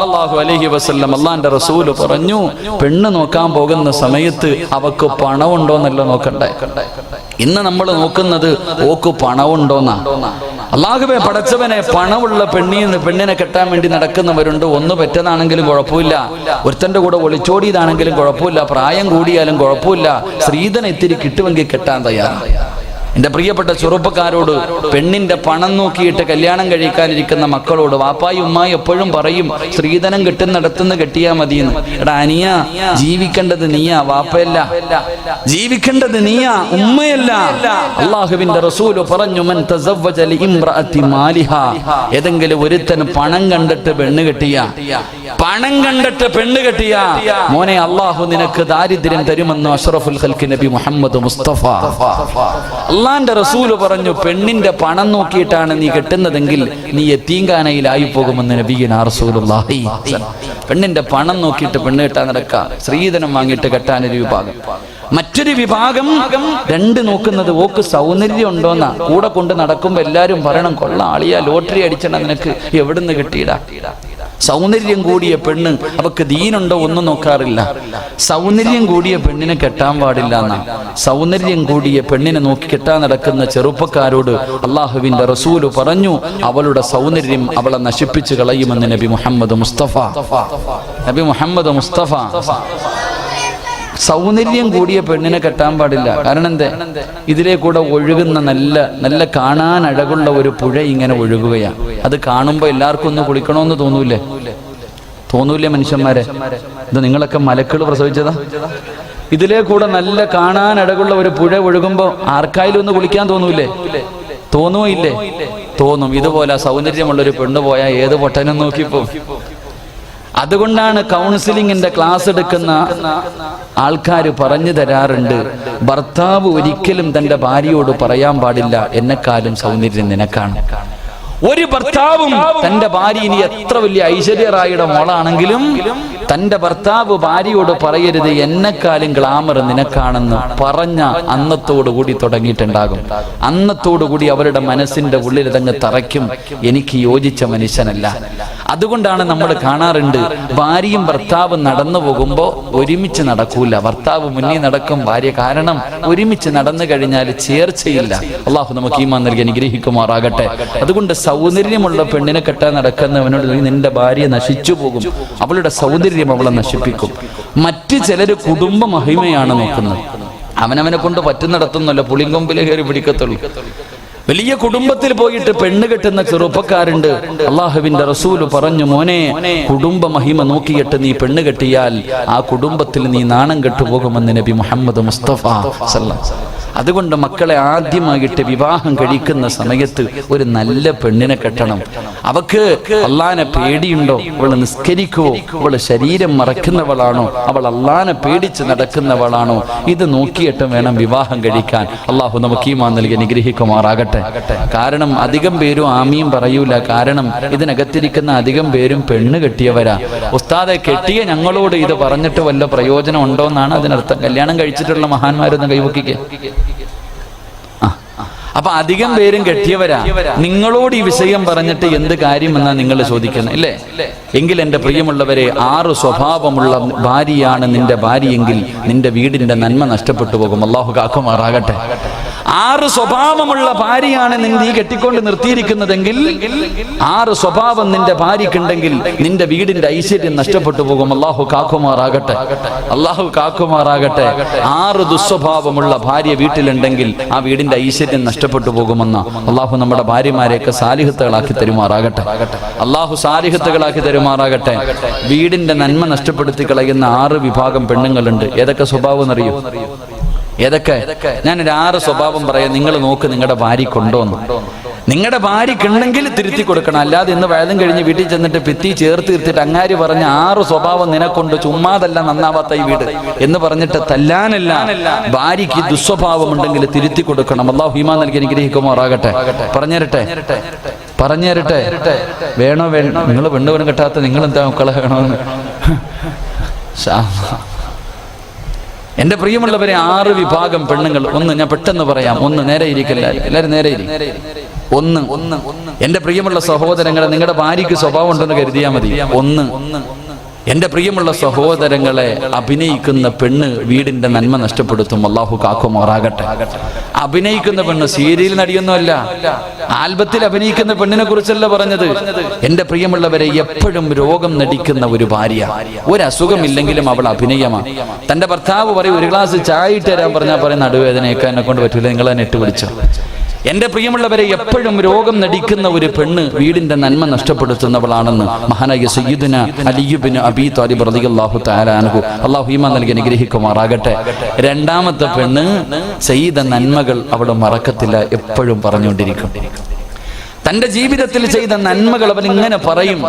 സല്ലല്ലാഹു അലൈഹി വസല്ലം അല്ലാഹുവിന്റെ റസൂൽ പറഞ്ഞു, പെണ്ണ് നോക്കാൻ പോകുന്ന സമയത്ത് അവക്ക് പണമുണ്ടോന്നല്ല നോക്കണ്ടേ. ഇന്ന് നമ്മൾ നോക്കുന്നത് ഓക്ക് പണമുണ്ടോന്നാ. അല്ലാഹുവേ പടച്ചവനെ, പണമുള്ള പെണ്ണിനെ കെട്ടാൻ വേണ്ടി നടക്കുന്നവരുണ്ട്. ഒന്ന് പെറ്റതാണെങ്കിലും കുഴപ്പമില്ല, ഒരുത്തന്റെ കൂടെ ഒളിച്ചോടിയതാണെങ്കിലും കുഴപ്പമില്ല, പ്രായം കൂടിയാലും കുഴപ്പമില്ല, സ്ത്രീധനം ഇത്തിരി കിട്ടുമെങ്കിൽ കെട്ടാൻ തയ്യാറാണ്. എൻ്റെ പ്രിയപ്പെട്ട ചെറുപ്പക്കാരോട്, പെണ്ണിന്റെ പണം നോക്കിയിട്ട് കല്യാണം കഴിക്കാനിരിക്കുന്ന മക്കളോട് വാപ്പായും ഉമ്മായും എപ്പോഴും പറയും, സ്ത്രീധനം കിട്ടുന്നിടത്തുനിന്ന് കെട്ടിയാൽ മതിയെന്ന്. എടാ അനിയ, ജീവിക്കേണ്ടത് നീയാ, വാപ്പയല്ല. ജീവിക്കേണ്ടത് നീയാ, ഉമ്മയല്ല. അല്ലാഹുവിന്റെ റസൂല് പറഞ്ഞു, മൻ തസവ്വജ ലിഇംറഅതി മാലിഹാ, ഏതെങ്കിലും ഒരുത്തൻ പണം കണ്ടിട്ട് പെണ്ണ് കെട്ടിയ മോനെ, അല്ലാഹു നിനക്ക് ദാരിദ്ര്യം തരുമെന്ന് അഷ്റഫുൽ ഖൽഖ് നബി മുഹമ്മദ് മുസ്തഫ. അല്ലാഹുവിന്റെ റസൂല് പറഞ്ഞു, പെണ്ണിന്റെ പണം നോക്കിയിട്ടാണ് നീ കെട്ടുന്നതെങ്കിൽ നീ യതീംഖാനയിലായി പോകുമെന്ന് നബിയുനാ റസൂലുള്ളാഹി. പെണ്ണിന്റെ പണം നോക്കിയിട്ട് പെണ്ണ് കെട്ടാൻ നടക്കുക, സ്ത്രീധനം വാങ്ങിയിട്ട് കെട്ടാനൊരു വിഭാഗം. മറ്റൊരു വിഭാഗം രണ്ട് നോക്കുന്നത് ഓക്ക് സൗന്ദര്യം ഉണ്ടോന്നാ. കൂടെ കൊണ്ട് നടക്കുമ്പോ എല്ലാരും പറയണം, കൊള്ള ആളിയാ, ലോട്ടറി അടിച്ചണ നിനക്ക്, എവിടുന്ന് കിട്ടിയിടാ. സൗന്ദര്യം കൂടിയ പെണ്ണ്, അവക്ക് ദീനുണ്ടോ ഒന്നും നോക്കാറില്ല. സൗന്ദര്യം കൂടിയ പെണ്ണിനെ കെട്ടാൻ പാടില്ല എന്നാ. സൗന്ദര്യം കൂടിയ പെണ്ണിനെ നോക്കി കെട്ടാൻ നടക്കുന്ന ചെറുപ്പക്കാരോട് അല്ലാഹുവിന്റെ റസൂല് പറഞ്ഞു, അവളുടെ സൗന്ദര്യം അവളെ നശിപ്പിച്ചു കളയുമെന്ന് നബി മുഹമ്മദ് മുസ്തഫ. സൗന്ദര്യം കൂടിയ പെണ്ണിനെ കെട്ടാൻ പാടില്ല. കാരണം എന്തേ? ഇതിലെ കൂടെ ഒഴുകുന്ന നല്ല കാണാൻ അഴകുള്ള ഒരു പുഴ ഇങ്ങനെ ഒഴുകുകയാണ്. അത് കാണുമ്പോൾ എല്ലാവർക്കും ഒന്ന് കുളിക്കണമെന്ന് തോന്നൂലേ മനുഷ്യന്മാരെ? ഇത് നിങ്ങളൊക്കെ മലക്കൾ പ്രസവിച്ചതാ? ഇതിലെ കൂടെ നല്ല കാണാൻ അഴകുള്ള ഒരു പുഴ ഒഴുകുമ്പോ ആർക്കായാലും ഒന്ന് കുളിക്കാൻ തോന്നൂലേ? തോന്നുകയില്ലേ? തോന്നും. ഇതുപോലെ സൗന്ദര്യമുള്ളൊരു പെണ്ണ് പോയാൽ ഏത് പൊട്ടനും നോക്കിപ്പോ. അതുകൊണ്ടാണ് കൗൺസിലിങ്ങിന്റെ ക്ലാസ് എടുക്കുന്ന ആൾക്കാർ പറഞ്ഞു തരാറുണ്ട്, ഭർത്താവ് ഒരിക്കലും തന്റെ ഭാര്യയോട് പറയാൻ പാടില്ല, എന്നെക്കാളും സൗന്ദര്യം നിനക്കാണ്. ഒരു ഭർത്താവും തന്റെ ഭാര്യ ഇനി എത്ര വലിയ ഐശ്വര്യറായിയുടെ മോളാണെങ്കിലും തന്റെ ഭർത്താവ് ഭാര്യയോട് പറയരുത്, എന്നെക്കാളും ഗ്ലാമർ നിനക്കാണെന്ന്. പറഞ്ഞ അന്നത്തോടുകൂടി തുടങ്ങിയിട്ടുണ്ടാകും. അന്നത്തോടുകൂടി അവരുടെ മനസ്സിന്റെ ഉള്ളിൽ ഇതങ്ങ് തറയ്ക്കും, എനിക്ക് യോജിച്ച മനുഷ്യനല്ല. അതുകൊണ്ടാണ് നമ്മൾ കാണാറുണ്ട്, ഭാര്യയും ഭർത്താവും നടന്നു പോകുമ്പോ ഒരുമിച്ച് നടക്കൂല. ഭർത്താവ് മുന്നിൽ നടക്കും, ഭാര്യ. കാരണം ഒരുമിച്ച് നടന്നു കഴിഞ്ഞാൽ ചേർച്ചയില്ല. അള്ളാഹു നമുക്ക് ഈമാൻ നൽകി അനുഗ്രഹിക്കുമാറാകട്ടെ. അതുകൊണ്ട് സൗന്ദര്യമുള്ള പെണ്ണിനെ കെട്ടാൻ നടക്കുന്നവനോട് നിന്റെ ഭാര്യ നശിച്ചു പോകും, അവളുടെ സൗന്ദര്യം അവളെ നശിപ്പിക്കും. മറ്റ് ചിലര് കുടുംബ മഹിമയാണ് നോക്കുന്നത്. അവനവനെ കൊണ്ട് പറ്റുന്നിടത്തൊന്നുമല്ല പുളിങ്കൊമ്പിലെ കയറി പിടിക്കത്തുള്ളൂ. വലിയ കുടുംബത്തിൽ പോയിട്ട് പെണ്ണ് കെട്ടുന്ന ചെറുപ്പക്കാരുണ്ട്. അല്ലാഹുവിന്റെ റസൂല് പറഞ്ഞു, മോനെ, കുടുംബ മഹിമ നോക്കിയിട്ട് നീ പെണ്ണ് കെട്ടിയാൽ ആ കുടുംബത്തിൽ നീ നാണം കെട്ടുപോകുമെന്ന് നബി മുഹമ്മദ് മുസ്തഫ സല്ലല്ലാഹു. അതുകൊണ്ട് മക്കളെ ആദ്യമായിട്ട് വിവാഹം കഴിക്കുന്ന സമയത്ത് ഒരു നല്ല പെണ്ണിനെ കെട്ടണം. അവക്ക് അള്ളാനെ പേടിയുണ്ടോ? അവൾ നിസ്കരിക്കുവോ? അവൾ ശരീരം മറക്കുന്നവളാണോ? അവൾ അള്ളാനെ പേടിച്ച് നടക്കുന്നവളാണോ? ഇത് നോക്കിയിട്ട് വേണം വിവാഹം കഴിക്കാൻ. അള്ളാഹു നമുക്ക് ഈമാൻ നൽകി അനുഗ്രഹിക്കുമാറാകട്ടെ. കാരണം അധികം പേരും ആമീൻ പറയൂല. കാരണം ഇതിനകത്തിരിക്കുന്ന അധികം പേരും പെണ്ണ് കെട്ടിയവരാ. ഉസ്താദെ, കെട്ടിയ ഞങ്ങളോട് ഇത് പറഞ്ഞിട്ട് വല്ല പ്രയോജനം ഉണ്ടോ എന്നാണ് അതിനർത്ഥം. കല്യാണം കഴിച്ചിട്ടുള്ള മഹാന്മാരൊന്ന് കൈവക്കിക്കേ. അപ്പൊ അധികം പേരും കെട്ടിയവരാ. നിങ്ങളോട് ഈ വിഷയം പറഞ്ഞിട്ട് എന്ത് കാര്യമെന്നാ നിങ്ങൾ ചോദിക്കുന്നത്, ഇല്ലേ? എങ്കിൽ എൻ്റെ പ്രിയമുള്ളവരെ, 6 സ്വഭാവമുള്ള ഭാര്യയാണ് നിന്റെ ഭാര്യയെങ്കിൽ നിന്റെ വീടിന്റെ നന്മ നഷ്ടപ്പെട്ടു പോകും. അല്ലാഹു കാക്കുമാറാകട്ടെ. 6 സ്വഭാവമുള്ള ഭാര്യയാണ് നീ കെട്ടിക്കൊണ്ട് നിർത്തിയിരിക്കുന്നതെങ്കിൽ, 6 സ്വഭാവം നിന്റെ ഭാര്യക്കുണ്ടെങ്കിൽ നിന്റെ വീടിന്റെ ഐശ്വര്യം നഷ്ടപ്പെട്ടു പോകും. അല്ലാഹു കാക്കുമാറാകട്ടെ. 6 ദുസ്വഭാവമുള്ള ഭാര്യ വീട്ടിലുണ്ടെങ്കിൽ ആ വീടിന്റെ ഐശ്വര്യം നഷ്ടപ്പെട്ടു പോകുമെന്ന് അല്ലാഹു നമ്മുടെ ഭാര്യമാരെയൊക്കെ സാലിഹത്തുകളാക്കി തരുമാറാകട്ടെ. അല്ലാഹു സാലിഹത്തുകളാക്കി തരുമാറാകട്ടെ. വീടിന്റെ നന്മ നഷ്ടപ്പെടുത്തി കളയുന്ന 6 വിഭാഗം പെണ്ണുങ്ങളുണ്ട്. ഏതൊക്കെ സ്വഭാവം എന്നറിയോ? ഏതൊക്കെ? ഞാനൊരു 6 സ്വഭാവം പറയാം. നിങ്ങൾ നോക്ക്, നിങ്ങളുടെ ഭാര്യക്കുണ്ടോന്ന്. നിങ്ങളുടെ ഭാര്യക്കുണ്ടെങ്കിൽ തിരുത്തി കൊടുക്കണം. അല്ലാതെ ഇന്ന് വയലും കഴിഞ്ഞ് വീട്ടിൽ ചെന്നിട്ട് ഭിത്തി ചേർത്ത് തീർത്തിട്ട് അങ്ങാരി പറഞ്ഞ 6 സ്വഭാവം നിനക്കൊണ്ട്, ചുമ്മാതല്ല നന്നാവാത്ത ഈ വീട് എന്ന് പറഞ്ഞിട്ട് തല്ലാനല്ല. ഭാര്യയ്ക്ക് ദുസ്വഭാവം ഉണ്ടെങ്കിൽ തിരുത്തി കൊടുക്കണം. അല്ലാഹു ഈമാൻ നൽകി അനുഗ്രഹിക്കുമാറാകട്ടെ. പറഞ്ഞുതരട്ടെ. വേണോ? നിങ്ങൾ പെണ്ണുവനും കെട്ടാത്ത നിങ്ങൾ എന്താ മക്കളെ വേണമെന്ന്? എന്റെ പ്രിയമുള്ളവരെ, 6 വിഭാഗം പെണ്ണുങ്ങൾ. ഒന്ന് ഞാൻ പെട്ടെന്ന് പറയാം, ഒന്ന് നേരെ ഇരിക്കില്ല, എല്ലാവരും നേരെ ഇരിക്കും. ഒന്ന് എന്റെ പ്രിയമുള്ള സഹോദരങ്ങളെ, നിങ്ങളുടെ ഭാര്യയ്ക്ക് സ്വഭാവം ഉണ്ടെന്ന് കരുതിയാൽ മതി. ഒന്ന് എന്റെ പ്രിയമുള്ള സഹോദരങ്ങളെ, അഭിനയിക്കുന്ന പെണ്ണ് വീടിന്റെ നന്മ നഷ്ടപ്പെടുത്തും. അല്ലാഹു കാക്കുമാറാകട്ടെ. അഭിനയിക്കുന്ന പെണ്ണ് സീരിയൽ നടിയൊന്നുമല്ല, ആൽബത്തിൽ അഭിനയിക്കുന്ന പെണ്ണിനെ കുറിച്ചല്ല പറഞ്ഞത്. എന്റെ പ്രിയമുള്ളവരെ, എപ്പോഴും രോഗം നടിക്കുന്ന ഒരു ഭാര്യ, ഒരു അസുഖമില്ലെങ്കിലും അവൾ അഭിനയമാണ്. തന്റെ ഭർത്താവ് പറയും, ഒരു ഗ്ലാസ് ചായ ഇട്ട് തരാൻ പറഞ്ഞാൽ പറയും, നടുവേദനയൊക്കെ എന്നെ കൊണ്ട് പറ്റൂല, നിങ്ങൾ തന്നെ ഇട്ട് പിടിച്ചോ. എന്റെ പ്രിയമുള്ളവരെ, എപ്പോഴും രോഗം നടിക്കുന്ന ഒരു പെണ്ണ് വീടിന്റെ നന്മ നഷ്ടപ്പെടുത്തുന്നവളാണെന്ന് മഹാനായ സയ്യിദുന അലി ഇബ്നു അബീ ത്വാലിബ് റളിയല്ലാഹു തആല അൻഹു, അല്ലാഹു ഈമാൻ നൽകി അനുഗ്രഹിക്കുമാറാകട്ടെ. രണ്ടാമത്തെ പെണ്ണ് ചെയ്ത നന്മകൾ അവൾ മറക്കത്തില്ല, എപ്പോഴും പറഞ്ഞുകൊണ്ടിരിക്കും. തന്റെ ജീവിതത്തിൽ ചെയ്ത നന്മകൾ അവൻ ഇങ്ങനെ പറയും.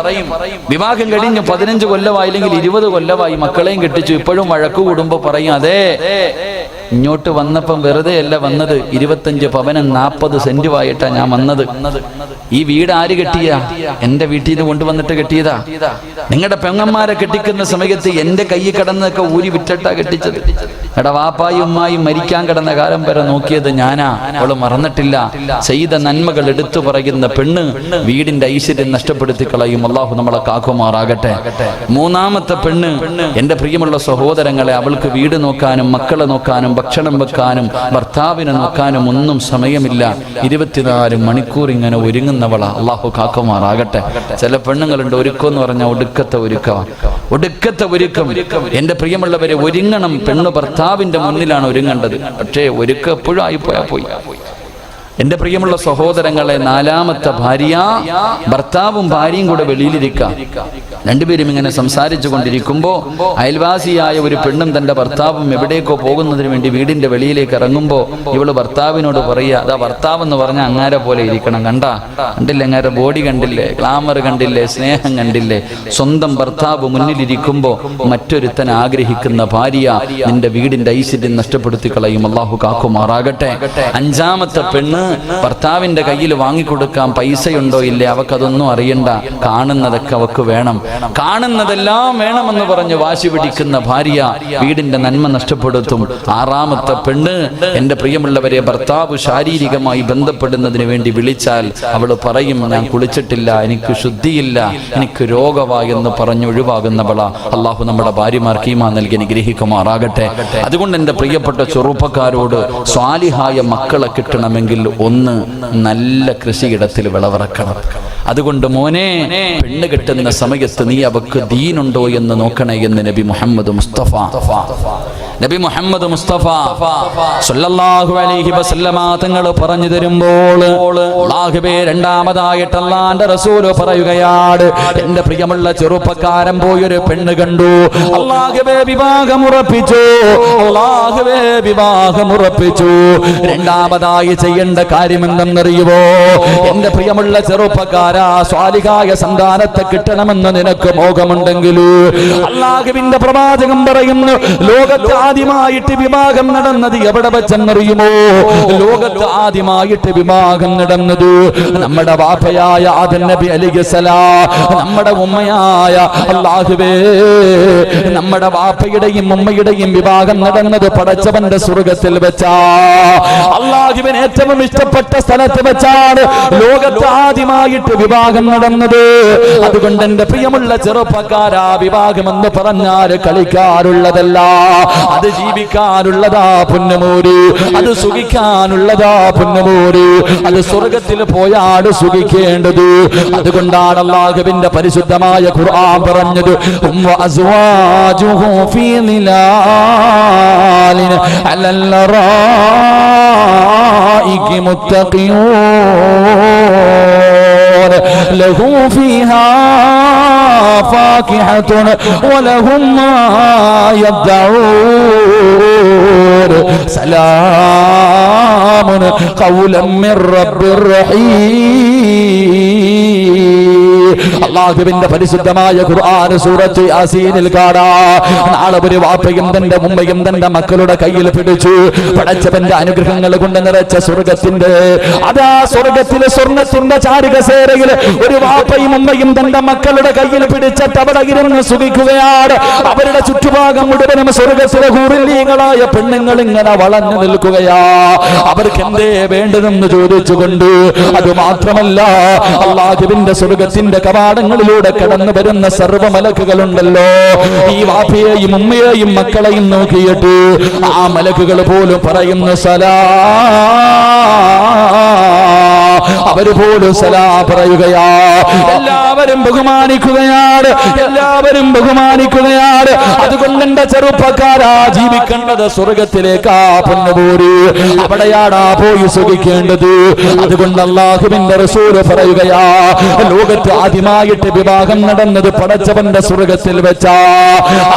വിവാഹം കഴിഞ്ഞ് 15 കൊല്ലമായി അല്ലെങ്കിൽ 20 കൊല്ലമായി, മക്കളെയും കെട്ടിച്ചു, ഇപ്പോഴും വഴക്കു കൂടുമ്പോ പറയും, അതെ ഇങ്ങോട്ട് വന്നപ്പം വെറുതെ അല്ല വന്നത്, 25 പവനും 40 സെന്റുമായിട്ടാ ഞാൻ വന്നത്. ഈ വീട് ആര് കെട്ടിയ? എന്റെ വീട്ടിൽ നിന്ന് കൊണ്ടുവന്നിട്ട് കെട്ടിയതാ. നിങ്ങളുടെ പെങ്ങന്മാരെ കെട്ടിക്കുന്ന സമയത്ത് എന്റെ കയ്യിൽ കിടന്നൊക്കെ ഊരി വിറ്റിട്ടാ കെട്ടിച്ചത്. എടാ, വാപ്പായും ഉമ്മായും മരിക്കാൻ കിടന്ന കാലം വരെ നോക്കിയത് ഞാനാ. അവള് മറന്നിട്ടില്ല. ചെയ്ത നന്മകൾ എടുത്തു പറയുന്ന പെണ്ണ് വീടിന്റെ ഐശ്വര്യം നഷ്ടപ്പെടുത്തി കളയും. അല്ലാഹു നമ്മളെ കാക്കുമാറാകട്ടെ. മൂന്നാമത്തെ പെണ്ണ്, എന്റെ പ്രിയമുള്ള സഹോദരങ്ങളെ, അവൾക്ക് വീട് നോക്കാനും മക്കളെ നോക്കാനും ഭക്ഷണം വെക്കാനും ഭർത്താവിനെ നോക്കാനും ഒന്നും സമയമില്ല. 24 മണിക്കൂർ ഇങ്ങനെ ഒരുങ്ങുന്നവളാ. അല്ലാഹു കാക്കുമാറാകട്ടെ. ചില പെണ്ണുങ്ങളുണ്ട്, ഒരുക്കം എന്ന് പറഞ്ഞാൽ ഒടുക്കത്തെ ഒരുക്കം. എന്റെ പ്രിയമുള്ളവരെ, ഒരുങ്ങണം. പെണ്ണ് ഭർത്താവിന്റെ മുന്നിലാണ് ഒരുങ്ങേണ്ടത്. പക്ഷേ ഒരുക്കം എപ്പോഴും ആയിപ്പോയാ പോയി. എന്റെ പ്രിയമുള്ള സഹോദരങ്ങളെ, നാലാമത്തെ ഭാര്യ, ഭർത്താവും ഭാര്യയും കൂടെ വെളിയിലിരിക്കാം. രണ്ടുപേരും ഇങ്ങനെ സംസാരിച്ചു കൊണ്ടിരിക്കുമ്പോ അയൽവാസിയായ ഒരു പെണ്ണും തന്റെ ഭർത്താവും എവിടേക്കോ പോകുന്നതിന് വേണ്ടി വീടിന്റെ വെളിയിലേക്ക് ഇറങ്ങുമ്പോ ഇവള് ഭർത്താവിനോട് പറയുക, അതാ ഭർത്താവ് എന്ന് പറഞ്ഞാൽ അങ്ങാരെ പോലെ ഇരിക്കണം. കണ്ടില്ലേ, അങ്ങാരെ ബോഡി കണ്ടില്ലേ, ഗ്ലാമർ കണ്ടില്ലേ, സ്നേഹം കണ്ടില്ലേ? സ്വന്തം ഭർത്താവ് മുന്നിലിരിക്കുമ്പോ മറ്റൊരുത്തൻ ആഗ്രഹിക്കുന്ന ഭാര്യ നിന്റെ വീടിന്റെ ഐശ്വര്യം നഷ്ടപ്പെടുത്തി കളയും. അല്ലാഹു കാക്കുമാറാകട്ടെ. അഞ്ചാമത്തെ പെണ്ണ്, ഭർത്താവിന്റെ കയ്യിൽ വാങ്ങിക്കൊടുക്കാൻ പൈസയുണ്ടോ ഇല്ലേ, അവക്കതൊന്നും അറിയണ്ട, കാണുന്നതൊക്കെ അവക്ക് വേണം, കാണുന്നതെല്ലാം വേണമെന്ന് പറഞ്ഞ് വാശി പിടിക്കുന്ന ഭാര്യ വീടിന്റെ നന്മ നഷ്ടപ്പെടുത്തും. ആറാമത്തെ പെണ്ണ്, എന്റെ പ്രിയമുള്ളവരെ, ഭർത്താവ് ശാരീരികമായി ബന്ധപ്പെടുന്നതിന് വേണ്ടി വിളിച്ചാൽ അവള് പറയും, ഞാൻ കുളിച്ചിട്ടില്ല, എനിക്ക് ശുദ്ധിയില്ല, എനിക്ക് രോഗമായെന്ന് പറഞ്ഞൊഴിവാകുന്നവളാ. അല്ലാഹു നമ്മുടെ ഭാര്യമാർക്ക് ഈമാൻ നൽകി അനുഗ്രഹിക്കുമാറാകട്ടെ. അതുകൊണ്ട് എന്റെ പ്രിയപ്പെട്ട ചെറുപ്പക്കാരോട്, സ്വാലിഹായ മക്കളെ കിട്ടണമെങ്കിൽ ഒന്ന് നല്ല കൃഷിയിടത്തിൽ വിളവിറക്കണം. അതുകൊണ്ട് മോനെ, പെണ്ണ് കെട്ടുന്ന സമയത്ത് നീ അവക്ക് ദീനുണ്ടോ എന്ന് നോക്കണേ എന്ന് നബി മുഹമ്മദ് മുസ്തഫ സല്ലല്ലാഹു അലൈഹി വസല്ലമ തങ്ങൾ പറഞ്ഞു തരുമ്പോൾ, അല്ലാഹുവേ, രണ്ടാമതായിട്ട് അല്ലാഹുവിന്റെ റസൂൽ പറയുകയാണ്, എന്റെ പ്രിയമുള്ള ചെറുപ്പക്കാരൻ പോയൊരു പെണ്ണ് കണ്ടു, അല്ലാഹുവേ വിവാഹമുറപ്പിച്ചു. രണ്ടാമതായി ചെയ്യേണ്ട കാര്യം എന്തെന്നറിയുവോ? എന്റെ പ്രിയമുള്ള ചെറുപ്പക്കാരാ, സ്വാലിഹായ സന്താനത്തെ കിട്ടണമെന്ന് നിനക്ക് മോഹമുണ്ടെങ്കിൽ, അല്ലാഹുവിന്റെ പ്രവാചകൻ പറയുന്നു, ലോകത്ത് ആദ്യമായിട്ട് വിവാഹം നടന്നത് എവിടെ വെച്ചെന്നറിയുമോ? ലോകത്ത് ആദ്യമായിട്ട് വിവാഹം നടന്നത് നമ്മുടെ വാപ്പയായ ആദം നബി അലൈഹിസ്സലാം, നമ്മുടെ ഉമ്മയായ, അല്ലാഹുവേ, നമ്മുടെ വാപ്പയുടെയും ഉമ്മയുടെയും വിവാഹം നടന്നത് പടച്ചവന്റെ സ്വർഗ്ഗത്തിൽ വെച്ചാ, അല്ലാഹുവിന് ഏറ്റവും ഇഷ്ടപ്പെട്ട സ്ഥലത്ത് വെച്ചാണ് ലോകത്ത് ആദ്യമായിട്ട് വിവാഹം നടന്നത്. അതുകൊണ്ട് എന്റെ പ്രിയമുള്ള ചെറുപ്പക്കാരാ, വിവാഹം എന്ന് പറഞ്ഞാൽ കളിക്കാറുള്ളതല്ല, അത് ജീവിക്കാനുള്ളതാ പൊന്നുമോര്, അത് സുഖിക്കാനുള്ളതാ പൊന്നുമോര്, അത് സ്വർഗത്തിൽ പോയാണ് സുഖിക്കേണ്ടത്. അതുകൊണ്ടാണ് അല്ലാഹുവിന്റെ പരിശുദ്ധമായ ഖുർആൻ പറഞ്ഞത്, അസ്വാജുഹു ഫീ നിലാലിൻ അലൽ റആയികി മുത്തഖിയൂൻ ലഹു ഫീഹാ ഫാകിഹത്തുൻ വലഹും മാ യദ്ദഊൻ സലാമുൻ ഖൗലൻ മിർ റബ്ബിർ റഹീം. അള്ളാഹുവിന്റെ പരിശുദ്ധമായ ഖുർആൻ സൂറത്ത് യാസീനിൽ കാണാം. നാളെ ഒരു വാപ്പയും തന്റെ ഉമ്മയും തന്റെ മക്കളുടെ കയ്യിൽ പിടിച്ചു പടച്ചവന്റെ അനുഗ്രഹങ്ങൾ കൊണ്ട് നിറച്ച സ്വർഗത്തിന്റെ സ്വർഗത്തിലെ സ്വർണ്ണത്തിന്റെ ചാരുകസേരയിൽ ഒരു വാപ്പയും ഉമ്മയും തന്റെ മക്കളുടെ കയ്യിൽ പിടിച്ചിട്ട് അവിടെ ഇരുന്ന് സുഖിക്കുകയാണ്. അവരുടെ ചുറ്റുഭാഗം മുഴുവനും സ്വർഗത്തിലെ ഹൂറിലീങ്ങളായ പെണ്ണുങ്ങൾ ഇങ്ങനെ വളഞ്ഞു നിൽക്കുകയാ. അവർക്ക് എന്തേ വേണ്ടതെന്ന് ചോദിച്ചുകൊണ്ട്, അത് മാത്രമല്ല അല്ലാഹുവിന്റെ സ്വർഗത്തിന്റെ കവാടങ്ങളിലൂടെ കടന്നു വരുന്ന സർവ്വ മലക്കുകളുണ്ടല്ലോ, ഈ വാപ്പയെയും ഉമ്മയെയും മക്കളെയും നോക്കിയിട്ട് ആ മലക്കുകൾ പോലും പറയുന്ന അവര് പോലും സലാം പറയുകയാ. എല്ലാവരും ബഹുമാനിക്കുകയാണ്, എല്ലാവരും ബഹുമാനിക്കുകയാണ്. അതുകൊണ്ട് എന്റെ ചെറുപ്പക്കാരാ, ജീവിക്കേണ്ടത് സ്വർഗത്തിലേക്കാ പൊന്നുപോര്, അവിടെയാടാ പോയി സുഖിക്കേണ്ടത്. അതുകൊണ്ട് അല്ലാഹുവിന്റെ റസൂൽ പറയുകയാ, ലോകത്ത് ആദ്യമായിട്ട് വിവാഹം നടന്നത് പടച്ചവന്റെ സ്വർഗത്തിൽ വെച്ചാ.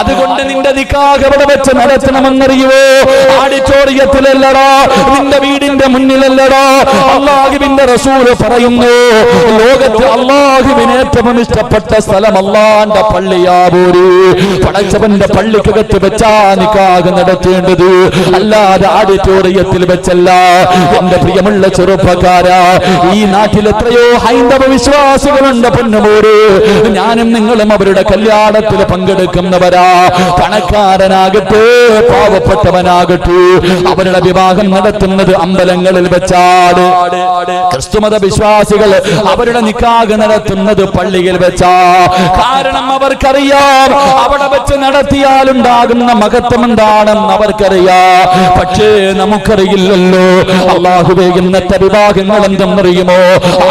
അതുകൊണ്ട് നിന്റെ നിക്കാഹ് എവിടെ വെച്ച് നടത്തണമെന്നറിയുവോ? ഓഡിറ്റോറിയത്തിലല്ലടാ, നിന്റെ വീടിന്റെ മുന്നിലല്ലടാ. അല്ലാഹുവിന്റെ റസൂൽ പറയുന്നു, ലോകത്ത് അല്ലാഹുവിന് ഏറ്റവും ഇഷ്ടപ്പെട്ട സ്ഥലം അല്ലാഹുവിന്റെ പള്ളിയാ പോര്. പടച്ചവന്റെ പള്ളിക്കകത്ത് വെച്ചാ നിക്കാഹ് നടത്തേണ്ടത്, അല്ലാതെ ഓഡിറ്റോറിയത്തിൽ വെച്ചല്ല. എന്റെ പ്രിയമുള്ള ചെറുപ്പക്കാരാ, ഈ നാട്ടിൽ എത്രയോ ഹൈന്ദവ വിശ്വാസികളുണ്ട് പൊന്നുമോര്. ഞാനും നിങ്ങളും അവരുടെ കല്യാണത്തിൽ പങ്കെടുക്കുന്നവരാ. പണക്കാരനാകട്ടെ പാവപ്പെട്ടവനാകട്ടെ, അവരുടെ വിവാഹം നടത്തുന്നത് അമ്പലങ്ങളിൽ വെച്ചാണ്. ക്രിസ്തുമത വിശ്വാസികൾ അവരുടെ നിക്കാഹ് നടത്തുന്നത് പള്ളിയിൽ വെച്ചാ. കാരണം അവർക്കറിയാം അവിടെ വെച്ച് നടത്തിയാലുണ്ടാകുന്ന മഹത്വം എന്താണെന്ന് അവർക്കറിയാം. പക്ഷേ നമുക്കറിയില്ലല്ലോ. അല്ലാഹുവേ, ഇന്നത്തെ വിവാഹങ്ങൾ എന്തെന്നറിയുമോ?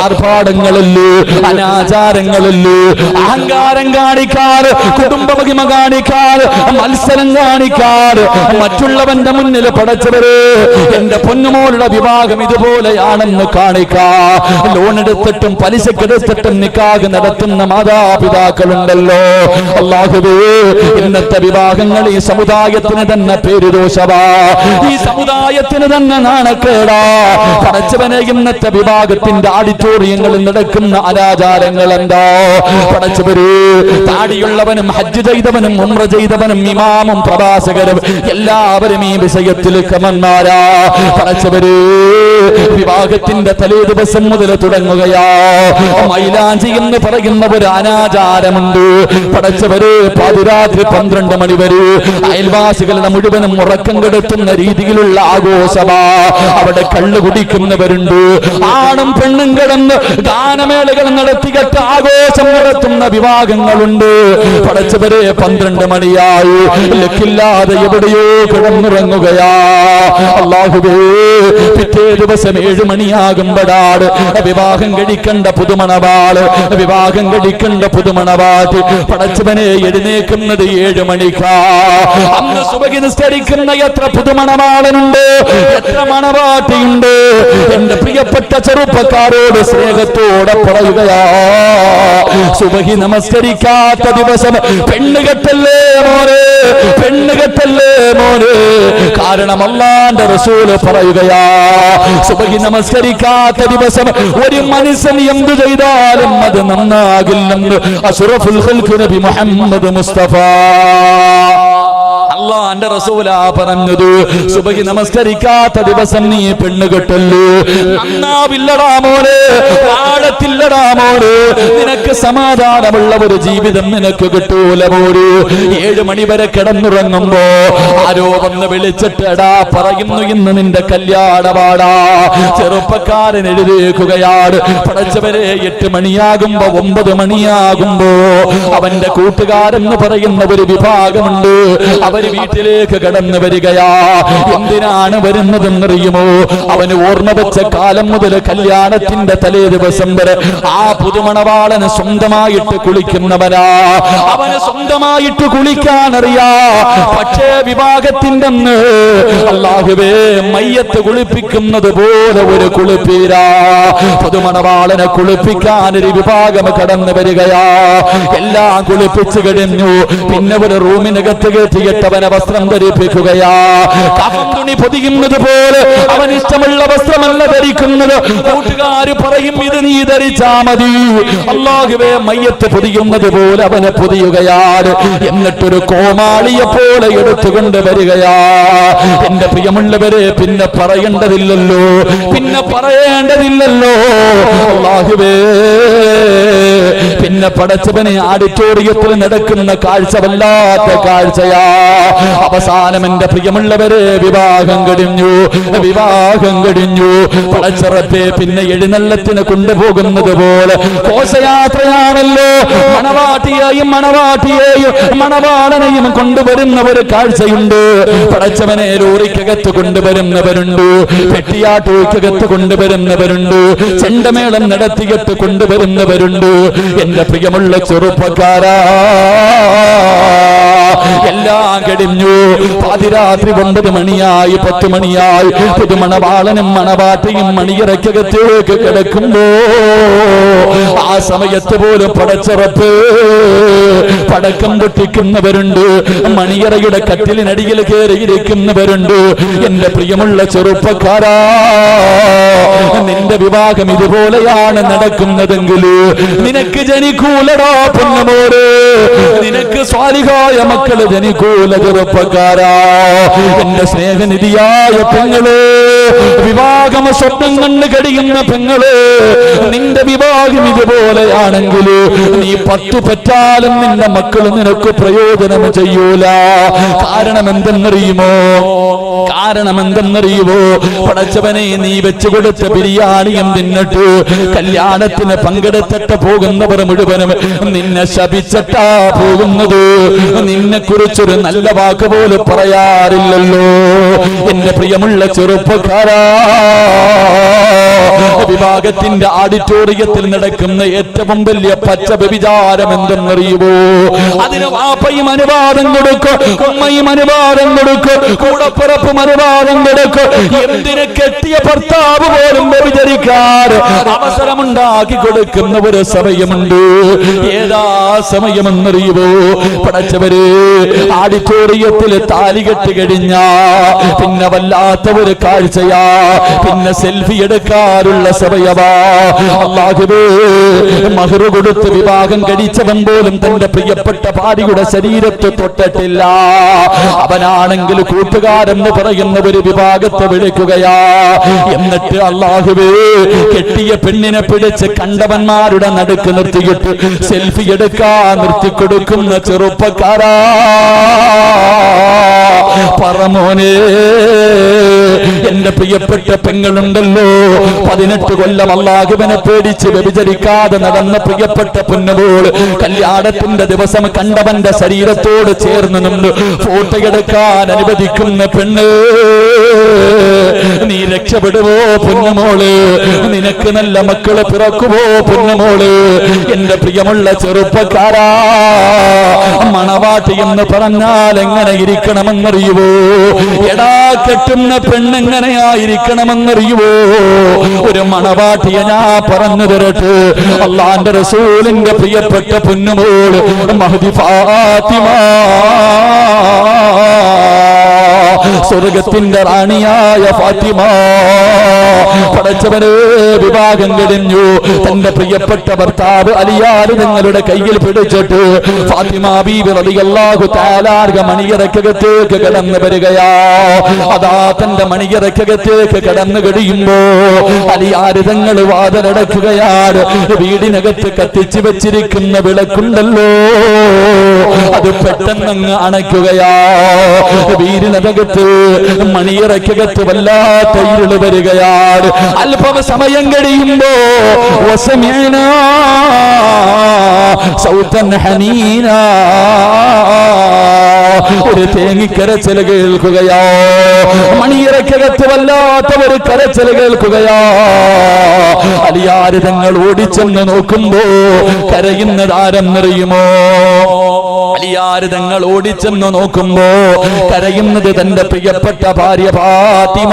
ആർഭാടങ്ങളല്ലേ, അനാചാരങ്ങളല്ലേ, അഹങ്കാരം കാണിക്കാറ്, കുടുംബമഹിമ കാണിക്കാറ്, മത്സരം കാണിക്കാറ്, മറ്റുള്ളവന്റെ മുന്നിൽ പടച്ചവര് എന്റെ പൊന്നുമോളുടെ വിവാഹം ഇതുപോലെയാണെന്ന് കാണിക്കാ. ലോൺ എടുത്തിട്ടും പലിശക്കെടുത്തിട്ടും നിക്കാഹ് നടത്തുന്ന മാതാപിതാക്കളുണ്ടല്ലോ. അല്ലാഹുവേ, ഇന്നത്തെ വിവാഹങ്ങൾ ഈ സമുദായത്തിന് തന്നെ പേരുദോഷവാ, ഈ സമുദായത്തിന് തന്നെ നാണക്കേടാ. പടച്ചവനെ, ഇന്നത്തെ വിവാഹത്തിന്റെ ഓഡിറ്റോറിയങ്ങളിൽ നടക്കുന്ന അനാചാരങ്ങൾ എന്താ? പടച്ചവര്, താടിയുള്ളവനും ഹജ്ജ് ചെയ്തവനും ഉംറ ചെയ്തവനും ഇമാമും പ്രവാസകരും എല്ലാവരും ഈ വിഷയത്തിൽ ക്രമന്മാരാ. പടച്ചവര്, വിവാഹത്തിന്റെ തലേ ദിവസം മുതൽ തുടങ്ങുകയാ. മൈലാഞ്ചി എന്ന് പറയുന്ന ഒരു അനാചാരമുണ്ട്. പടച്ചവര്, പാതിരാത്രി 12 മണി വരെ അയൽവാസികളുടെ മുഴുവനും ഉറക്കം കെടുത്തുന്ന രീതിയിലുള്ള ആഘോഷമാ. അവിടെ കള്ളു കുടിക്കുന്നവരുണ്ട്, ആണും പെണ്ണും കിടന്ന് ഗാനമേളകൾ നടത്തിയിട്ട് ആഘോഷം നടത്തുന്ന വിഭാഗങ്ങളുണ്ട്. പടച്ചവരെ, 12 മണിയായി ലക്കില്ലാതെ എവിടെയോ കിടന്നുറങ്ങുകയാ. അല്ലാഹുവേ, പിറ്റേ ദിവസം 7 മണിയാകുമ്പോഴാണ് വിവാഹം കഴിക്കേണ്ട പുതുമണവാള്, വിവാഹം കഴിക്കേണ്ട പുതുമണവാട്ടി പടച്ചവനെ എഴുന്നേക്കുന്നത് 7 മണിക്കാ. അന്ന് സുബഹി നിസ്കരിക്കുന്ന എത്ര പുതുമണവാളനുണ്ട്, എത്ര മണവാട്ടിയുണ്ട്. എന്റെ പ്രിയപ്പെട്ട ചെറുപ്പക്കാരോട് സ്നേഹത്തോടെ പറയുകയാ, സുബഹി നമസ്കരിക്കാത്ത ദിവസം പെണ്ണുകെട്ടല്ലേ മോനെ, പെണ്ണുകെട്ടല്ലേ മോനെ. കാരണം അല്ലാഹുവിന്റെ റസൂൽ പറയുകയാ, സുബഹി നമസ്കരിക്കാത്ത ദിവസം ഒരു മനുഷ്യൻ എന്തു ചെയ്താലും അത് നന്നാകില്ലെന്ന് അഷ്റഫുൽ ഖൽഖ് നബി മുഹമ്മദ് മുസ്തഫ. അല്ലാഹുവിന്റെ റസൂലാ പറഞ്ഞത്, സുബഹി നമസ്കരിക്കാത്ത ദിവസം നീ പെണ്ണുകെട്ടല്ലോ, നന്നാവില്ലടാ മോനെ, പാടത്തില്ലടാ മോനെ, നിനക്ക് സമാധാനമുള്ള ഒരു ജീവിതം നിനക്ക് കിട്ടൂല മോനെ. 7 മണി വരെ കിടന്നുറങ്ങുമ്പോ ആരോ വന്ന് വിളിച്ചിട്ടടാ പറയുന്നു, ഇന്ന് നിന്റെ കല്യാണവാടാ. ചെറുപ്പക്കാരൻ എഴുതേക്കുകയാണ്. പടച്ചവരെ, 8 മണിയാകുമ്പോ 9 മണിയാകുമ്പോ അവന്റെ കൂട്ടുകാരെന്ന് പറയുന്ന ഒരു വിഭാഗമുണ്ട്. അവര് വീട്ടിലേക്ക് കടന്നു വരികയാ. എന്തിനാണ് വരുന്നതെന്നറിയുമോ? അവന് ഓർമ്മ വെച്ച കാലം മുതൽ കല്യാണത്തിന്റെ തലേ ദിവസം വരെ ആ പുതുമണവാളന് സ്വന്തമായിട്ട് കുളിക്കുന്നവനാ. അവന് സ്വന്തമായിട്ട് കുളിക്കാനറിയാ. പക്ഷേ വിവാഹത്തിന്റെ അന്ന് അല്ലാഹുവേ, മയ്യത്ത് കുളിപ്പിക്കുന്നത് പോലെ ഒരു കുളിപ്പീരാ. പുതുമണവാളനെ കുളിപ്പിക്കാൻ ഒരു വിഭാഗം കടന്നു വരികയാ. എല്ലാം കുളിപ്പിച്ചു കഴിഞ്ഞു. പിന്നെ ഒരു റൂമിനകത്ത് കയറ്റിയിട്ടവൻ അവനെ വസ്ത്രം ധരിപ്പിക്കുകയാ. കഫം തുണി പൊതിയുന്നത് പോലെ അവൻ ഇഷ്ടമുള്ള വസ്ത്രമല്ല ധരിക്കുന്നത്. കൂട്ടുകാര് പറയും ഇത് നീ ധരിച്ചാ മതി. അല്ലാഹുവേ, മയ്യത്ത് പൊതിയുന്നത് പോലെ അവനെ പൊതിയുകയാണ്. എന്നിട്ടൊരു കോമാളിയെ പോലെ എടുത്തുകൊണ്ട് വരികയാ. എന്റെ പ്രിയമുള്ളവരെ, പിന്നെ പറയേണ്ടതില്ലല്ലോ, പിന്നെ പറയേണ്ടതില്ലല്ലോ. അല്ലാഹുവേ, പിന്നെ പടച്ചവനെ ഓഡിറ്റോറിയത്തിൽ നടക്കുന്ന കാഴ്ച വല്ലാത്ത കാഴ്ചയാ. അവസാനം എന്റെ പ്രിയമുള്ളവരെ, വിവാഹം കഴിഞ്ഞു, വിവാഹം കഴിഞ്ഞു. പടച്ചറപ്പെ, പിന്നെ എഴുന്നള്ളത്തിന് കൊണ്ടുപോകുന്നത് പോലെ ഘോഷയാത്രയാണല്ലോ. മണവാട്ടിയെയും മണവാളനെയും കൊണ്ടുവരുന്ന ഒരു കാഴ്ചയുണ്ട്. പടച്ചവനെ ലോറിക്കകത്ത് കൊണ്ടുവരുന്നവരുണ്ട്, പെട്ടിയാട്ടോയ്ക്കകത്ത് കൊണ്ടുവരുന്നവരുണ്ട്, ചെണ്ടമേളം നടത്തിയിട്ട് കൊണ്ടുവരുന്നവരുണ്ട്. എന്റെ പ്രിയമുള്ള ചെറുപ്പക്കാരാ, എല്ലാം കഴിഞ്ഞു. പാതിരാത്രി 9 മണിയായി, 10 മണിയായി. പുതുമണവാളനും മണവാട്ടിയും മണിയറയ്ക്കകത്തേക്ക് കിടക്കുമ്പോ ആ സമയത്ത് പോലും പടച്ചറപ്പ് പടക്കം പൊട്ടിക്കുന്നവരുണ്ട്, മണിയറയുടെ കട്ടിലിനടിയിൽ കയറിയിരിക്കുന്നവരുണ്ട്. എന്റെ പ്രിയമുള്ള ചെറുപ്പക്കാരാ, നിന്റെ വിവാഹം ഇതുപോലെയാണ് നടക്കുന്നതെങ്കിൽ നിനക്ക് ജനിക്കൂലടാ പൊന്നമോര്, നിനക്ക് സ്വാലിഹായ മക്കള് ജനിക്കൂല ചെറുപ്പക്കാരാ. എന്റെ സ്നേഹനിധിയായ പെങ്ങള്, വിവാഹം സ്വപ്നം കണ്ട് കഴിയുന്ന പെങ്ങള്, നിന്റെ വിവാഹം ഇതുപോലെയാണെങ്കിൽ നീ 10 പെറ്റാലും നിന്റെ മക്കൾ നിനക്ക് പ്രയോജനം ചെയ്യൂല. കാരണം എന്തെന്നറിയുമോ? പടച്ചവനെ, നീ വെച്ചു കൊടുത്ത ബിരിയാണിയും തിന്നിട്ട് കല്യാണത്തിന് പങ്കെടുത്തിട്ട് പോകുന്നവർ മുഴുവനും നിന്നെ ശപിച്ചിട്ടാ പോകുന്നത്. നിന്നെ കുറിച്ചൊരു നല്ല വാക്ക് പോലും പറയാറില്ലല്ലോ. എന്റെ പ്രിയമുള്ള ചെറുപ്പക്കാരാ, വിവാഹത്തിന്റെ ഓഡിറ്റോറിയത്തിൽ നടക്കുന്ന ഏറ്റവും വലിയ പച്ച വ്യഭിചാരം എന്തെന്നറിയുമോ? അതിന് വാപ്പയും അനുവാദം കൊടുക്കും, ഉമ്മയും അനുവാദം കൊടുക്കും, കൂടപ്പിറപ്പും അനുവാദം കൊടുക്കും. എന്തിന് കെട്ടിയ ഭർത്താവ് പോലും വ്യഭിചരിക്കാറ് അവസരമുണ്ടാക്കി കൊടുക്കുന്ന ഒരു സമയമുണ്ട്. ഏതാ സമയമെന്നറിയുമോ? പടച്ചവര്, ഓഡിറ്റോറിയത്തിൽ താലി കെട്ടി കഴിഞ്ഞ പിന്നെ വല്ലാത്ത ഒരു കാഴ്ചയാ. പിന്നെ സെൽഫി എടുക്കാറുള്ള സമയമാ. അല്ലാഹുവേ, മഹർ കൊടുത്ത് വിവാഹം കഴിച്ചവൻ പോലും തന്റെ പ്രിയപ്പെട്ട ഭാര്യയുടെ ശരീരത്തെ തൊട്ടിട്ടില്ല. അവനാണെങ്കിൽ കൂട്ടുകാരെന്ന് പറയുന്ന ഒരു വിഭാഗത്തെ വിളിക്കുകയാ. എന്നിട്ട് അല്ലാഹുവേ, കെട്ടിയ പെണ്ണിനെ പിടിച്ച് കണ്ടവന്മാരുടെ നടുക്ക് നിർത്തിയിട്ട് സെൽഫി എടുക്കാൻ നിർത്തിക്കൊടുക്കുന്ന ചെറുപ്പക്കാരാ, പറമോനെ, എന്റെ പ്രിയപ്പെട്ട പെങ്ങളുണ്ടല്ലോ, 18 കൊല്ലം അല്ലാഹുവിനെ പേടിച്ച് വ്യഭിചരിക്കാതെ നടന്ന പ്രിയപ്പെട്ട പൊന്നുപോൾ കല്യാണത്തിന്റെ ദിവസം കണ്ടവന്റെ ശരീരത്തോട് ചേർന്ന് നിന്ന് ഫോട്ടോ എടുക്കാൻ അനുവദിക്കുന്ന പെണ്ണ്, നീ രക്ഷപ്പെടുവോ പൊന്നുമോള്? നിനക്ക് നല്ല മക്കള് പിറക്കുവോ പൊന്നുമോള്? എന്റെ പ്രിയമുള്ള ചെറുപ്പക്കാരാ, മണവാട്ടി എന്ന് പറഞ്ഞാൽ എങ്ങനെ ഇരിക്കണമെന്നറിയുവോ? എടാ, കെട്ടുന്ന പെണ്ണെങ്ങനെയായിരിക്കണമെന്നറിയുവോ? ഒരു മണവാട്ടിയെ ഞാൻ പറഞ്ഞു തരട്ടെ. അള്ളാന്റെ റസൂലിന്റെ പ്രിയപ്പെട്ട പൊന്നുമോള് മഹ്ദി ഫാത്തിമ, സ്വർഗത്തിന്റെ റാണിയായ ഫാത്തിമ, പടച്ചവനെ, വിവാഹം കഴിഞ്ഞു. തന്റെ പ്രിയപ്പെട്ട ഭർത്താവ് അലിയാർ തങ്ങളുടെ കയ്യിൽ പിടിച്ചിട്ട് ഫാത്തിമ ബീവി റളിയല്ലാഹു തആല മണിയറക്കകത്തേക്ക് കടന്നു വരികയാ. അതാ തന്റെ മണിയറക്കകത്തേക്ക് കടന്നു കഴിയുമ്പോ അലിയാർ തങ്ങൾ വാതിലടക്കുകയാണ്. വീടിനകത്ത് കത്തിച്ചു വെച്ചിരിക്കുന്ന വിളക്കുണ്ടല്ലോ, അത് പെട്ടെന്നങ്ങ് അണയ്ക്കുകയാ. വീടിനകത്ത് മണിയറക്കകത്ത് വല്ലാത്ത ഇരുള് വരികയാണ്. അല്പം സമയം കഴിയുമ്പോ വസമിഅനാ സൗതൻ ഹനീനാ, ഒരു തേങ്ങിക്കരച്ചിൽ കേൾക്കുകയോ. മണിയറക്കകത്ത് വല്ലാത്ത ഒരു കരച്ചിൽ കേൾക്കുകയോ. അലിയാർ തങ്ങൾ ഓടിച്ചെന്ന് നോക്കുമ്പോ കരയുന്നത് ആരെന്നറിയുമോ? അലിയാർ തങ്ങൾ ഓടിച്ചെന്ന് നോക്കുമ്പോ കരയുന്നത് തന്റെ പ്രിയപ്പെട്ട ഭാര്യ ഫാത്തിമ.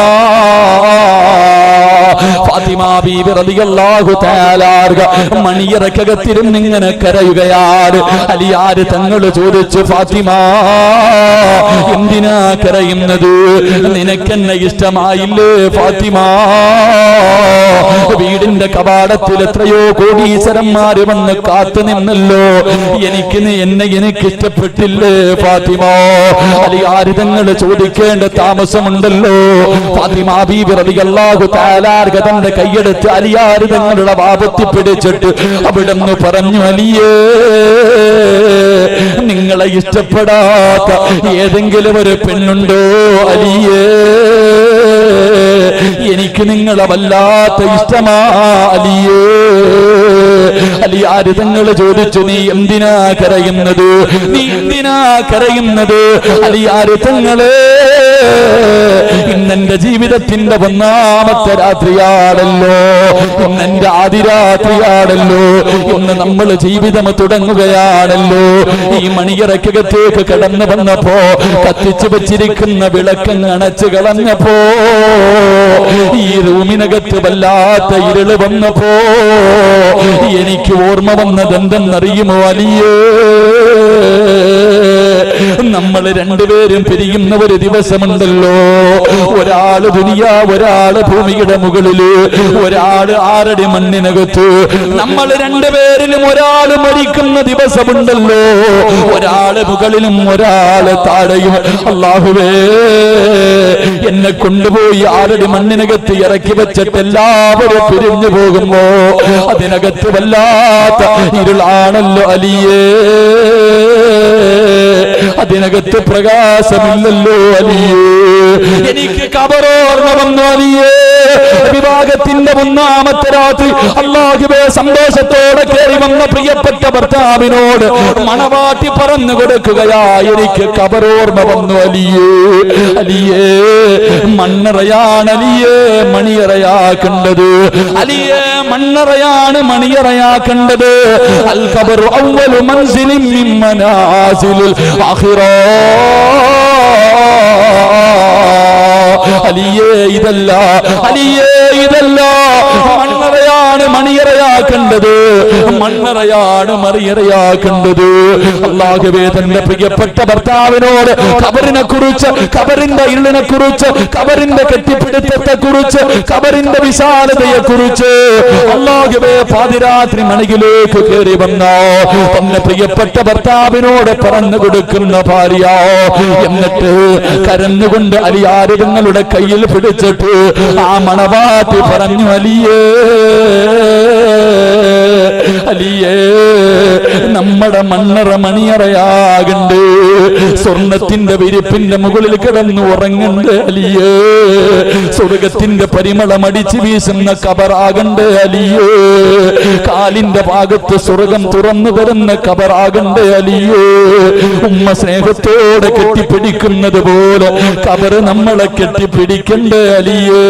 ഫാത്തിമ ബീബി റളിയല്ലാഹു തആല മണിയറക്കകത്തിരുന്ന് ഇങ്ങനെ കരയുകയാണ്. അലിയാര് തങ്ങൾ ചോദിച്ചു, ഫാത്തിമ എന്തിനാ കരയുന്നത്? നിനക്കെന്നെ ഇഷ്ടമായില്ലേ ഫാത്തിമ? വീടിന്റെ കവാടത്തിൽ എത്രയോ കോടീശ്വരന്മാര് വന്ന് കാത്തു നിന്നല്ലോ, എനിക്ക് ഇഷ്ടപ്പെട്ടില്ലേ ഫാത്തിമ? അലിയാര് തങ്ങൾ ചോദിക്കേണ്ട താമസമുണ്ടല്ലോ. ഫാത്തിമ ബീബി റളിയല്ലാഹു തആല തന്റെ കൈയെടുത്ത് അലിയാര് തങ്ങളുടെ വാപത്തി പിടിച്ചിട്ട് അവിടുന്ന് പറഞ്ഞു, അലിയേ, നിങ്ങളെ ഇഷ്ടപ്പെടാത്ത ഏതെങ്കിലും ഒരു പെണ്ണുണ്ടോ അലിയേ? എനിക്ക് നിങ്ങളെ വല്ലാത്ത ഇഷ്ടമാ അലിയേ. അലിയാര് തങ്ങൾ ചോദിച്ചു, നീ എന്തിനാ കരയുന്നത്? നീ എന്തിനാ കരയുന്നത്? അലിയാര് തങ്ങളെ, ഇന്നെന്റെ ജീവിതത്തിന്റെ ഒന്നാമത്തെ രാത്രിയാണല്ലോ, ഇന്നെന്റെ ആദിരാത്രിയാണല്ലോ, ഇന്ന് നമ്മൾ ജീവിതം തുടങ്ങുകയാണല്ലോ. ഈ മണിയറക്കകത്തേക്ക് കടന്നു വന്നപ്പോ കത്തിച്ചു വെച്ചിരിക്കുന്ന വിളക്കങ്ങ് അണച്ചു കളഞ്ഞപ്പോ ഈ റൂമിനകത്ത് വല്ലാത്ത ഇരുള് വന്നപ്പോ എനിക്ക് ഓർമ്മ വന്നത് എന്തെന്നറിയുമോ അലിയേ? നമ്മൾ രണ്ടുപേരും പിരിയുന്ന ഒരു ദിവസമുണ്ടല്ലോ. ഒരാള് ദുനിയാവ്, ഒരാള് ഭൂമിയുടെ മുകളില്, ഒരാള് 6 അടി മണ്ണിനകത്ത്. നമ്മൾ രണ്ടുപേരിലും ഒരാള് മരിക്കുന്ന ദിവസമുണ്ടല്ലോ. ഒരാള് മുകളിലും ഒരാള് താഴെയും. അല്ലാഹുവേ, എന്നെ കൊണ്ടുപോയി 6 അടി മണ്ണിനകത്ത് ഇറക്കി വെച്ചിട്ട് എല്ലാവരും പിരിഞ്ഞു പോകുമ്പോ അതിനകത്ത് വല്ലാത്ത ഇരുളാണല്ലോ അലിയേ. അതിനകത്ത് പ്രകാശമില്ലല്ലോ അലിയേ. എനിക്ക് ഖബറോർമ്മ വന്നു അലിയേ. വിവാഹത്തിന്റെ 1-ാമത്തെ രാത്രി അല്ലാഹുവേ സന്തോഷത്തോടെ കയറി വന്ന പ്രിയപ്പെട്ട ഭർത്താവിനോട് മണവാട്ടി പറഞ്ഞു കൊടുക്കുകയാ, എനിക്ക് ഖബറോർമ്മ വന്നു അലിയേ. അലിയേ, മണ്ണറയാണ് അലിയേ മണിയറയാക്കേണ്ടത്. അലിയേ, മണ്ണറയാണ് മണിയറയാക്കേണ്ടത്. അൽ ഖബറു അവ്വലു മൻസിലിൻ മിൻ മനാസിലിൽ ആഖിറ. അലിയേ, ഇതല്ല അലിയേ, ഇതല്ല. മണ്ണറയാണ് മണിയറയാക്കേണ്ടത്, മണ്ണറയാണ് മറിയറയാക്കേണ്ടത്. അല്ലാഹുവേ, തന്റെ പ്രിയപ്പെട്ട ഭർത്താവിനോട് ഖബറിനെ കുറിച്ച്, ഖബറിന്റെ ഇരുളിനെ കുറിച്ച്, ഖബറിന്റെ കെട്ടിപ്പിടുത്തത്തെ കുറിച്ച്, ഖബറിന്റെ വിശാലതയെ കുറിച്ച് അല്ലാഹുവേ പാതിരാത്രി മണിയിലേക്ക് കയറി വന്ന തന്റെ പ്രിയപ്പെട്ട ഭർത്താവിനോട് പറഞ്ഞു കൊടുക്കുന്ന ഭാര്യ, എന്നിട്ട് കരഞ്ഞുകൊണ്ട് അലിയാര് തങ്ങളുടെ കയ്യിൽ പിടിച്ചിട്ട് ആ മണവാട്ടി പറഞ്ഞു, അലിയേ, അലിയേ, നമ്മുടെ മണ്ണറ മണിയറയാകണ്ട്, സ്വർണത്തിന്റെ വിരിപ്പിന്റെ മുകളിൽ കിടന്ന് ഉറങ്ങണ്ട് അലിയേ. സ്വർഗത്തിന്റെ പരിമളം അടിച്ചു വീശുന്ന ഖബറാകണ്ട് അലിയേ. കാലിന്റെ ഭാഗത്ത് സ്വർഗം തുറന്നു തരുന്ന ഖബറാകണ്ട് അലിയേ. ഉമ്മ സ്നേഹത്തോടെ കെട്ടിപ്പിടിക്കുന്നത് പോലെ ഖബർ നമ്മളെ കെട്ടിപ്പിടിക്കണ്ട് അലിയേ.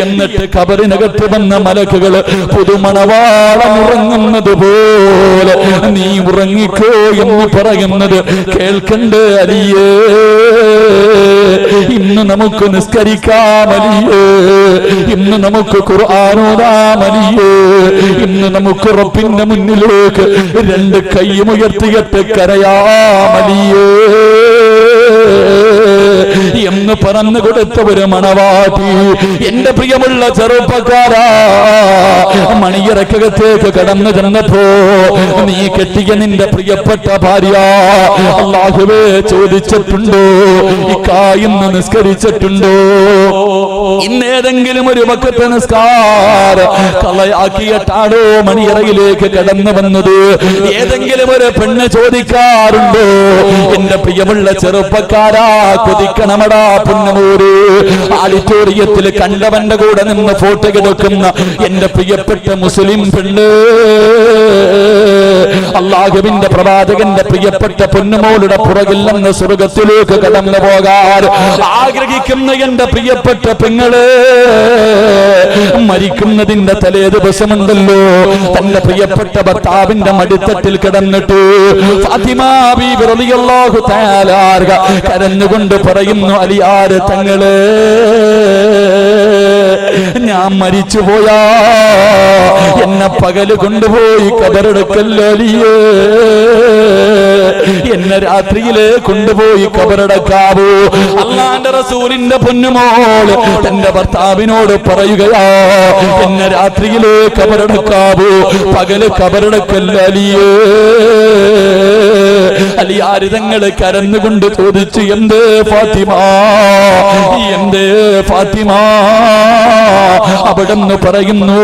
എന്നിട്ട് ഖബറിനകത്ത് വന്ന മലക്കുകള് പുതുമണവാളം ഉറങ്ങുന്നത് പോലെ നീ ഉറങ്ങിക്കോ എന്ന് പറയുന്നത് കേൾക്കണ്ട് അലിയേ. ഇന്ന് നമുക്ക് നിസ്കരിക്കാം അലിയേ, ഇന്ന് നമുക്ക് ഖുർആൻ ഓതാം അലിയേ, ഇന്ന് നമുക്ക് റബ്ബിന്റെ മുന്നിലേക്ക് 2 കൈയും ഉയർത്തിയിട്ട് കരയാം അലിയേ എന്ന് പറഞ്ഞു കൊടുത്ത ഒരു മണവാട്ടി. എന്റെ പ്രിയമുള്ള ചെറുപ്പക്കാരാ, മണിയറക്കകത്തേക്ക് കടന്നു ചെന്നപ്പോ നീ കെട്ടിയ നിന്റെ പ്രിയപ്പെട്ട ഭാര്യ അല്ലാഹുവേ ചോദിച്ചിട്ടുണ്ടോ, ഇക്കായിന്ന് നിസ്കരിച്ചിട്ടുണ്ടോ? ഇന്നേതെങ്കിലും ഒരു വഖത്ത് നിസ്കാരം കളയാക്കിയിട്ടാണോ മണിയറയിലേക്ക് കടന്നു വന്നത്? ഏതെങ്കിലും ഒരു പെണ്ണ് ചോദിക്കാറുണ്ടോ? എന്റെ പ്രിയമുള്ള ചെറുപ്പക്കാരാ, കൊതിക്കണമടാ പൊന്നമൂര്. ആഡിറ്റോറിയത്തിൽ കണ്ടവന്റെ കൂടെ നിന്ന് ഫോട്ടോ എടുക്കുന്ന എന്റെ പ്രിയപ്പെട്ട മുസ്ലിം പെണ്ണ്, അല്ലാഹുവിന്റെ പ്രവാചകന്റെ പ്രിയപ്പെട്ട പൊന്നുമോളുടെ പുറകിൽ നിന്ന് സ്വർഗത്തിലേക്ക് കടന്നു പോകാൻ ആഗ്രഹിക്കുന്ന എന്റെ പ്രിയപ്പെട്ട പെങ്ങള്, മരിക്കുന്നതിന്റെ തലേ ദിവസമുണ്ടല്ലോ തന്റെ പ്രിയപ്പെട്ട ഭർത്താവിന്റെ മടിത്തട്ടിൽ കിടന്നിട്ട് ഫാത്തിമ ബീബി റളിയല്ലാഹു തആല കരഞ്ഞുകൊണ്ട് പറയും, പറയുന്നു, അലിയാര് തങ്ങള് ഞാൻ മരിച്ചുപോയാ എന്നെ പകല് കൊണ്ടുപോയി കബറടക്കല്ലോ അലിയേ, എന്നെ രാത്രിയില് കൊണ്ടുപോയി കബറടക്കാവൂ. അല്ലാഹുവിന്റെ റസൂലിന്റെ പൊന്നുമോള് തന്റെ ഭർത്താവിനോട് പറയുകയാ, എന്നെ രാത്രിയില് കബറടക്കാവൂ, പകല് കബറടക്കല്ലോ അലിയേ. അലിയാര് തങ്ങള് കരന്നുകൊണ്ട് ചോദിച്ചു, എന്തേ ഫാത്തിമ, എന്തേ ഫാത്തിമ? അവിടെന്ന് പറയുന്നു,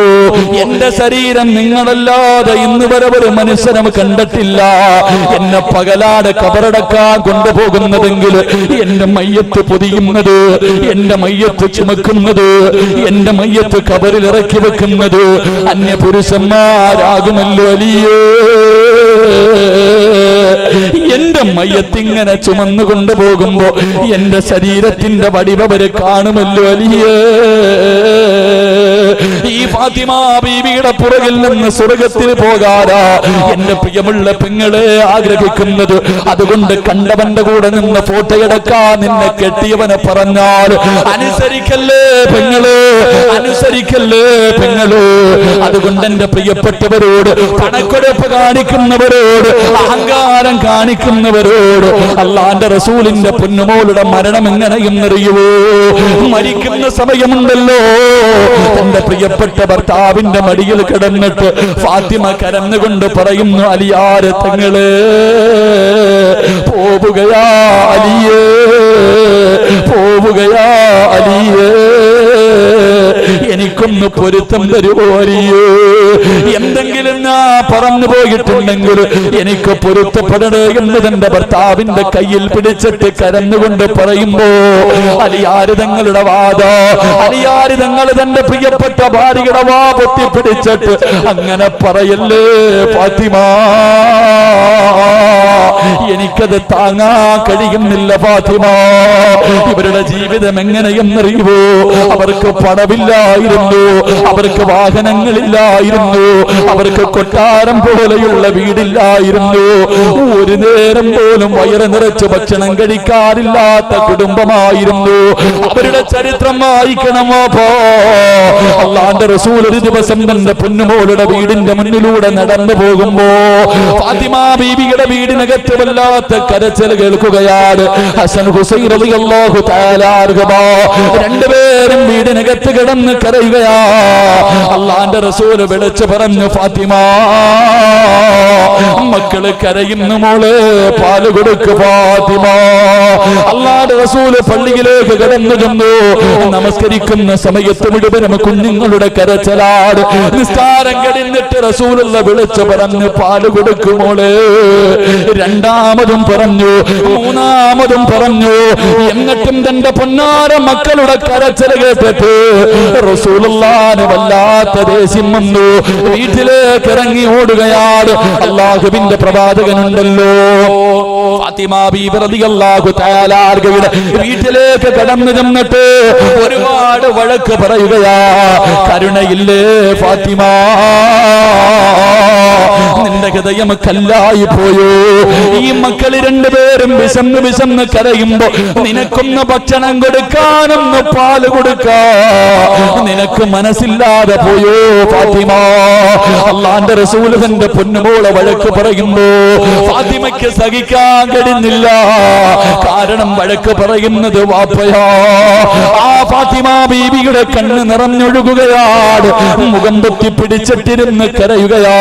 എന്റെ ശരീരം നിങ്ങളല്ലാതെ ഇന്ന് വരെ ഒരു മനുഷ്യനും കണ്ടിട്ടില്ല. എന്നെ പകലാട് കബറടക്കാൻ കൊണ്ടുപോകുന്നതെങ്കിൽ എന്റെ മയ്യത്ത് പൊതിയുന്നത്, എന്റെ മയ്യത്ത് ചുമക്കുന്നത്, എന്റെ മയ്യത്ത് കബറിൽ ഇറക്കി വെക്കുന്നത് അന്യപുരുഷന്മാരാകുമല്ലോ അലിയേ. എന്റെ മയ്യത്തിങ്ങനെ ചുമന്നു കൊണ്ടുപോകുമ്പോ എന്റെ ശരീരത്തിന്റെ വടിവര് കാണുമല്ലോ അലിയേ. ഈ ഫാത്തിമ ബീവിയുടെ പുറകിൽ നിന്ന് സ്വർഗത്തിൽ പോകാനാ എന്റെ പ്രിയമുള്ള പെങ്ങളെ ആഗ്രഹിക്കുന്നത്. അതുകൊണ്ട് കണ്ടവന്റെ കൂടെ നിന്ന് ഫോട്ടോ എടുക്കാൻ നിന്നെ കെട്ടിയവനെ പറഞ്ഞാൽ അനുസരിക്കല്ലേ പെങ്ങള്, അനുസരിക്കല്ലേ പെങ്ങള്. അതുകൊണ്ട് എന്റെ പ്രിയപ്പെട്ടവരോട്, കണക്കെടുപ്പ് കാണിക്കുന്നവരോട്, അഹങ്കാരം കാണിക്കുന്നവരോട്, അല്ലാഹുവിന്റെ റസൂലിന്റെ പൊന്നുമോളുടെ മരണം എങ്ങനെയെന്നറിയുവോ? മരിക്കുന്ന സമയമുണ്ടല്ലോ, തന്റെ പ്രിയപ്പെട്ട ഭർത്താവിന്റെ മടിയിൽ കിടന്നിട്ട് ഫാത്തിമ കരന്നുകൊണ്ട് പറയുന്നു, അലിയാര് തങ്ങള് പോവുകയാ അലിയേ, പോവുകയാ അലിയേ, എനിക്കൊന്ന് പൊരുത്തം തരുമോ അലിയേ? എന്തെങ്കിലും ഞാൻ പറഞ്ഞു പോയിട്ടുണ്ടെങ്കിൽ എനിക്ക് പൊരുത്തപ്പെടണേ എന്ന് തന്റെ ഭർത്താവിന്റെ കയ്യിൽ പിടിച്ചിട്ട് കരന്നുകൊണ്ട് പറയുമ്പോ അലിയാര് തങ്ങളുടെ വാദ, അലിയാര് തങ്ങൾ തന്റെ പ്രിയപ്പെട്ട ഭാര്യയുടെ വാ പൊത്തിപ്പിടിച്ചിട്ട് അങ്ങനെ പറയല്ലേ ഫാത്തിമ, എനിക്കത് താങ്ങാൻ കഴിയുന്നില്ല ഫാത്തിമ. ഇവരുടെ ജീവിതം എങ്ങനെയെന്നറിയുമോ? അവർക്ക് പണമില്ലായിരുന്നു, അവർക്ക് വാഹനങ്ങളില്ലായിരുന്നു, അവർക്ക് കൊട്ടാരം പോലെയുള്ള വീടില്ലായിരുന്നു, ഒരു നേരം പോലും വയറ് നിറച്ച് ഭക്ഷണം കഴിക്കാറില്ലാത്ത കുടുംബമായിരുന്നു. അവരുടെ ചരിത്രം വായിക്കണമോ? അല്ലാഹുവിന്റെ റസൂൽ ഒരു ദിവസം തന്റെ പൊന്നുമോളുടെ വീടിന്റെ മുന്നിലൂടെ നടന്നു പോകുമ്പോ ഫാത്തിമ ബീവിയുടെ വീടിനകത്ത് വല്ലാത്ത കരച്ചിൽ കേൾക്കുകയാണ്. ഹസൻ ഹുസൈൻ റളിയല്ലാഹു തആല അൻഹുമാ രണ്ടുപേരും വീടിനകത്ത് കിടന്ന് കരയുകയാ. അല്ലാഹുവിന്റെ റസൂൽ വിളിച്ചു പറഞ്ഞു, ഫാത്തിമ മക്കള് കരയുന്നു മോളെ, പാല് കൊടുക്ക് ഫാത്തിമ. അല്ലാഹുവിന്റെ റസൂൽ പള്ളിയിലേക്ക് കടന്നു ചെന്നു. നമസ്കരിക്കുന്ന സമയത്ത് മുഴുവനും കുഞ്ഞുങ്ങളുടെ കരച്ചിലാണ്. നിസ്കാരം കഴിഞ്ഞിട്ട് റസൂലുള്ള വിളിച്ചു പറഞ്ഞു, പാല് കൊടുക്കുമോളെ. രണ്ടാമതും പറഞ്ഞു, മൂന്നാമതും പറഞ്ഞു. എന്നിട്ടും തന്റെ പൊന്നാര മക്കളുടെ കരച്ചിൽ കേട്ടിട്ട് റസൂലുള്ളാഹിന് വല്ലാത്ത ദേഷ്യം വന്നു. വീട്ടിലേക്ക് ഇറങ്ങി ഓടുകയാണ്. അല്ലാഹുവിന്റെ പ്രവാചകനുണ്ടല്ലോ, ഫാത്തിമ ബീബി റളിയല്ലാഹു തആല അൻഹയുടെ വീട്ടിലേക്ക് കടന്നു ചെന്നിട്ട് ഒരുപാട് വഴക്ക് പറയുകയാ. കരുണയില്ലേ ഫാത്തിമ, നിന്റെ ഹൃദയം കല്ലായി പോയോ? ഈ മക്കള് രണ്ടുപേരും വിശന്ന് വിശന്ന് കരയുമ്പോ നിനക്കൊന്ന് ഭക്ഷണം കൊടുക്കാനൊന്ന് പാല് കൊടുക്കാ നിനക്ക് മനസ്സില്ലാതെ പോയോ ഫാത്തിമ? അല്ലാഹുവിന്റെ റസൂൽ തന്റെ പൊന്നുമോളെ വഴക്ക് പറയുമ്പോ ഫാത്തിമയ്ക്ക് സഹിക്കാൻ കഴിഞ്ഞില്ല. കാരണം വഴക്ക് പറയുന്നത് വാപ്പയാ. ആ ഫാത്തിമ ബീവിയുടെ കണ്ണ് നിറഞ്ഞൊഴുകുകയാണ്. മുഖം പൊത്തി പിടിച്ചിട്ടിരുന്ന് കരയുകയാ.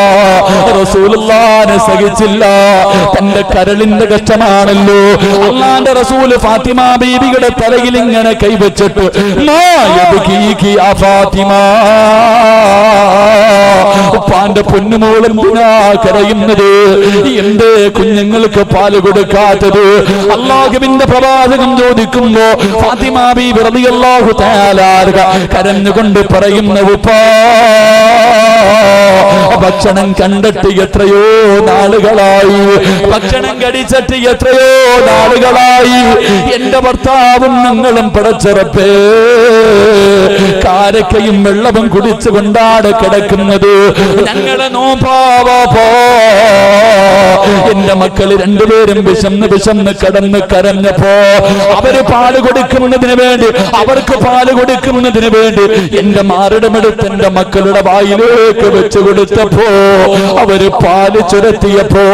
റസൂലുള്ളാഹിനെ സഹിച്ചില്ല. തന്റെ കരളിന്റെ കഷ്ടമാണല്ലോ. അല്ലാഹുവിന്റെ റസൂൽ ഫാത്തിമ ബീവിയുടെ തലയിൽ ഇങ്ങനെ കൈവച്ചിട്ട്, ഫാത്തിമ, ഉപ്പാന്റെ പൊന്നുമോളും കരയുന്നത്? എന്റെ കുഞ്ഞുങ്ങൾക്ക് പാല് കൊടുക്കാത്തത്? അല്ലാഹുവിന്റെ പ്രവാചകൻ ചോദിക്കുമ്പോ ഫാത്തിമ ബീവി റളിയല്ലാഹു തആല കരഞ്ഞുകൊണ്ട് പറയുന്ന, ഉപ്പാ ഭക്ഷണം കണ്ടിട്ട് എത്രയോ നാളുകളായി, ഭക്ഷണം കഴിച്ചിട്ട് എത്രയോ നാളുകളായി. എന്റെ ഭർത്താവും ഞങ്ങളും പടച്ചിറപ്പേ കാരക്കയും വെള്ളവും കുടിച്ചുകൊണ്ടാണ് കിടക്കുന്നത്. ഞങ്ങളെ നോമ്പാവാ. എന്റെ മക്കള് രണ്ടുപേരും വിശന്ന് കടന്ന് കരഞ്ഞപ്പോ അവര് പാല് കൊടുക്കുന്നതിന് വേണ്ടി, അവർക്ക് പാല് കൊടുക്കുന്നതിന് വേണ്ടി എന്റെ മാറിടമെടുത്ത് എന്റെ മക്കളുടെ വായിലേക്ക് വെച്ചു കൊടുത്തപ്പോ അവര് പാല് ചുരത്തിയപ്പോ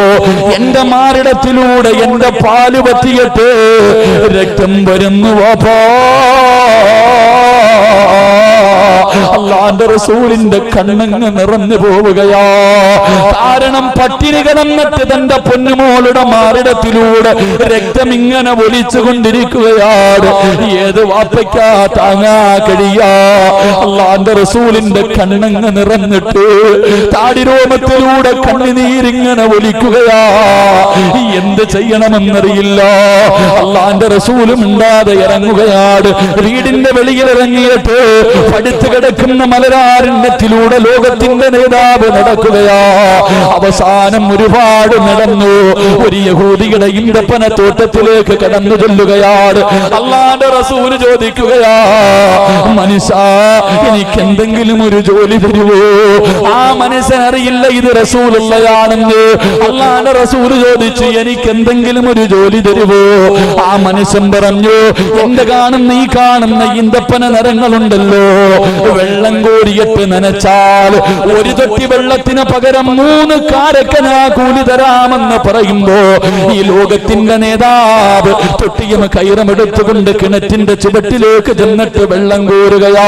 എന്റെ മാറിടത്തിലൂടെ എന്റെ പാല് പറ്റിയിട്ട് രക്തം വരുന്നു. വാപ്പാ, അല്ലാഹുവിന്റെ റസൂലിന്റെ കണ്ണങ്ങ് നിറഞ്ഞു പോവുകയാ. കാരണം പട്ടിണി കിടന്നിട്ട് തന്റെ പൊന്നുമോളുടെ മാറിടത്തിലൂടെ രക്തം ഇങ്ങനെ ഒലിച്ചുകൊണ്ടിരിക്കുകയാണ്. ഏത് വാപ്പയ്ക്കാ താങ്ങാ കഴിയാ? അല്ലാഹുവിന്റെ റസൂലിന്റെ കണ്ണങ്ങ് നിറഞ്ഞിട്ട് താടിരോമത്തിലൂടെ കണ്ണുനീരിങ്ങനെ ഒലിക്കുകയാ. എന്ത് ചെയ്യണമെന്നറിയില്ല. അല്ലാഹുവിന്റെ റസൂലും ഉണ്ടാതെ ഇറങ്ങുകയാണ്. വീടിന്റെ വെളിയിൽ ഇറങ്ങിയിട്ട് പഠിച്ചു കിടക്കുന്ന മലരാരണ്യത്തിലൂടെ ലോകത്തിന്റെ നേതാവ് നടക്കുകയാ. അവസാനം ഒരുപാട് നടന്നു. ഒരു യഹൂദിയുടെ ഈന്തപ്പന തോട്ടത്തിലേക്ക് കടന്നു ചെല്ലുകയാണ്. അല്ലാഹുവിന്റെ റസൂൽ ചോദിക്കുകയാ, മനുഷ്യ, എനിക്ക് എന്തെങ്കിലും ഒരു ജോലി തരുവോ? ആ മനുഷ്യനറിയില്ല ഇത് റസൂലുള്ളയാണെന്ന്. അല്ലാഹുവിന്റെ റസൂൽ ചോദിച്ചു, എനിക്ക് എന്തെങ്കിലും ഒരു ജോലി തരുവോ? ആ മനുഷ്യൻ പറഞ്ഞു, എന്റെ ഈ കാണുന്ന ഈന്തപ്പന നിറങ്ങളുണ്ടല്ലോ, വെള്ളം കോരിയിട്ട് നനച്ചാൽ ഒരു തൊട്ടി വെള്ളത്തിന് പകരം 3 കാരക്കന കൂലി തരാമെന്ന് പറയുമ്പോ ഈ ലോകത്തിന്റെ നേതാവ് തൊട്ടിയും കയറമെടുത്തുകൊണ്ട് കിണറ്റിന്റെ ചുവട്ടിലേക്ക് ചെന്നിട്ട് വെള്ളം കോരുകയാ.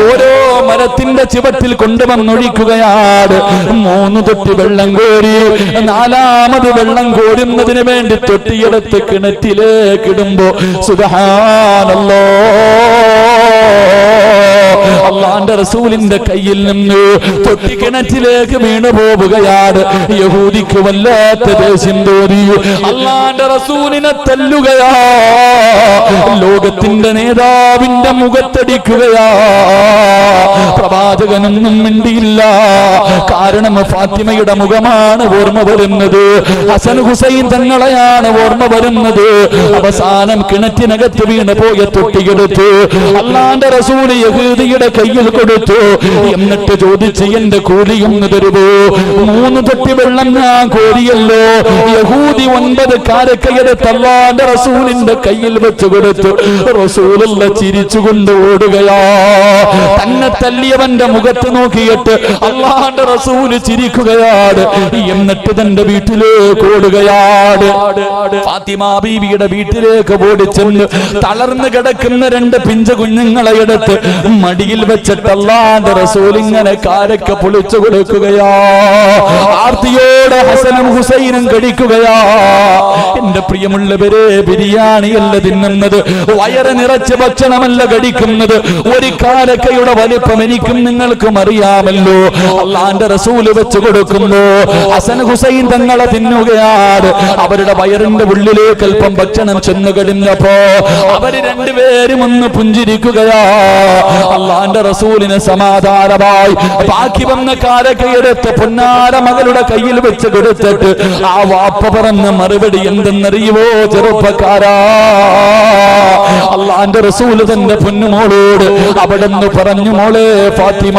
ഓരോ മരത്തിന്റെ ചുവട്ടിൽ കൊണ്ടുവന്നൊഴിക്കുകയാണ്. 3 തൊട്ടി വെള്ളം കോരി 4ാമത് വെള്ളം കോരുന്നതിന് വേണ്ടി തൊട്ടിയെടുത്ത് കിണറ്റിലേക്ക് ഇടുമ്പോ സുബ്ഹാനല്ലാഹ്, അല്ലാഹുവിന്റെ റസൂലിന്റെ കയ്യിൽ നിന്ന് തൊട്ടി കിണറ്റിലേക്ക് വീണു പോവുകയാണ്. യഹൂദിക്ക് വല്ലാത്ത ദേഷ്യം തോന്നി. അല്ലാഹുവിന്റെ റസൂലിനെ തല്ലുകയാ. ലോകത്തിന്റെ നേതാവിന്റെ മുഖത്തടിക്കുകയാ. പ്രവാചകനൊന്നും മിണ്ടിയില്ല. കാരണം ഫാത്തിമയുടെ മുഖമാണ് ഓർമ്മ വരുന്നത്, ഹസൻ ഹുസൈൻ തങ്ങളെയാണ് ഓർമ്മ വരുന്നത്. അവസാനം കിണറ്റിനകത്ത് വീണ് പോയ തൊട്ടിയെടുത്ത് അല്ലാഹുവിന്റെ റസൂൽ യഹൂദിയുടെ കയ്യിൽ കൊടുത്തു. എന്നിട്ട് ചോദിച്ച്, എന്റെ കൂലിയൊന്ന് തരുവോ? 3 തൊട്ടി വെള്ളം ഞാൻ കോരിയല്ലോ. യഹൂദി 9 കാരക്കയെടുത്ത് അല്ലാഹുവിന്റെ റസൂലിന്റെ കയ്യിൽ വെച്ച് കൊടുത്തു. റസൂലുള്ള ചിരിച്ചുകൊണ്ട് ഓടുകയാ. തന്നെ തല്ലിയവന്റെ മുഖത്ത് നോക്കിയിട്ട് അല്ലാഹുവിന്റെ റസൂല് ചിരിക്കുകയാണ്. എന്നിട്ട് തന്റെ വീട്ടിലേക്ക് ഓടുകയാണ്. ഫാത്തിമ ബീവിയുടെ വീട്ടിലേക്ക് ഓടിച്ചെന്ന് തളർന്നു കിടക്കുന്ന 2 പിഞ്ചു കുഞ്ഞുങ്ങളെ എടുത്ത് മടിയിൽ വെച്ചിട്ട് അല്ലാഹുവിന്റെ റസൂൽ ഇങ്ങനെ കാരക്ക പൊളിച്ചു കൊടുക്കുകയാ. ആർത്തിയോടെ ഹസനും ഹുസൈനും കഴിക്കുകയാ. എന്റെ പ്രിയമുള്ളവരെ, ബിരിയാണിയല്ല തിന്നുന്നത്, വയറ് നിറച്ച് ഭക്ഷണമല്ല കഴിക്കുന്നത്. ഒരു കാരക്കയുടെ വലിപ്പം എനിക്കും നിങ്ങൾക്കും അറിയാമല്ലോ. അല്ലാഹുവിന്റെ റസൂൽ വെച്ച് കൊടുക്കുന്നു. ഹസൻ ഹുസൈൻ തങ്ങളെ തിന്നുകയാണ്. അവരുടെ വയറിന്റെ ഉള്ളിലേക്ക് അല്പം ഭക്ഷണം ചെന്നു കഴിഞ്ഞപ്പോ അവര് രണ്ടുപേരും ഒന്ന് പുഞ്ചിരിക്കുകയാ. അല്ലാഹുവിന്റെ റസൂലിന് സമാധാനമായി ബാക്കി വന്ന കാരക്കയെടുത്ത് പൊന്നാര മകളുടെ കയ്യിൽ വെച്ച് കൊടുത്തിട്ട് ആ വാപ്പ പറഞ്ഞ മറുപടി എന്തെന്നറിയുവോ ചെറുപ്പക്കാരാ? അല്ലാഹുവിന്റെ റസൂൽ തന്റെ പൊന്നുമോളോട് അവിടെന്ന് പറഞ്ഞു, മോളെ ഫാത്തിമ,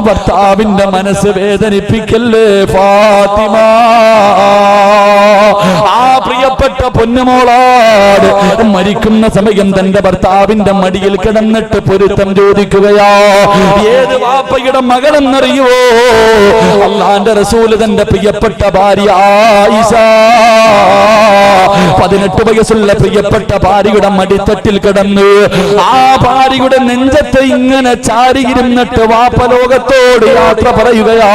ഭർത്താവിന്റെ മനസ്സ് വേദനിപ്പിക്കല്ലേ ഫാത്തിമ. ആ പ്രിയപ്പെട്ട പൊന്നുമോളാട് മരിക്കുന്ന സമയം തന്റെ ഭർത്താവിന്റെ മടിയിൽ കിടന്നിട്ട് പൊരുത്തം ചോദിക്കുകയാ. ഏത് വാപ്പയുടെ മകളെന്നറിയുവോ? അല്ലാഹുവിന്റെ റസൂൽ തന്റെ പ്രിയപ്പെട്ട ഭാര്യ ആയിഷ, 18 വയസ്സുള്ള പ്രിയപ്പെട്ട ഭാര്യയുടെ മടിത്തട്ടിൽ കിടന്നു. ആ ഭാര്യയുടെ നെഞ്ചത്ത് ഇങ്ങനെ ചാരിയിരുന്നിട്ട് വാപ്പ ലോകത്തോട് യാത്ര പറയുകയാ.